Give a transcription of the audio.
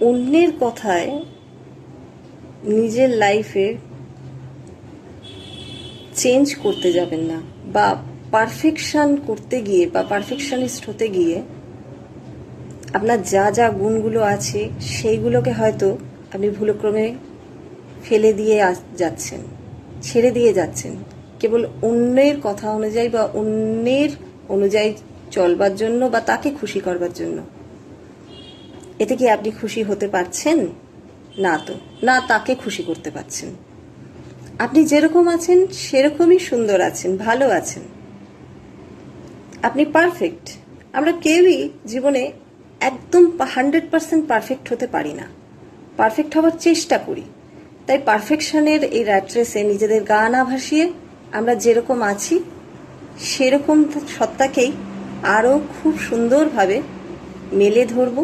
অন্যের কথায় নিজের লাইফে চেঞ্জ করতে যাবেন না, বা পারফেকশন করতে গিয়ে বা পারফেকশনিস্ট হতে গিয়ে আপনার যা যা গুণগুলো আছে সেইগুলোকে হয়তো আপনি ভুলক্রমে ফেলে দিয়ে যাচ্ছেন, ছেড়ে দিয়ে যাচ্ছেন, কেবল অন্যের কথা অনুযায়ী বা অন্যের অনুযায়ী চলবার জন্য বা তাকে খুশি করবার জন্য। এতে কি আপনি খুশি হতে পারছেন? না তো, না তাকে খুশি করতে পারছেন। আপনি যেরকম আছেন সেরকমই সুন্দর আছেন, ভালো আছেন, আপনি পারফেক্ট। আমরা কেউই জীবনে একদম 100% পারফেক্ট হতে পারি না, পারফেক্ট হওয়ার চেষ্টা করি। তাই পারফেকশনের এই র্যাট রেসে নিজেদের গা না ভাসিয়ে আমরা যেরকম আছি সেরকম সত্তাকেই আরও খুব সুন্দরভাবে মেলে ধরবো,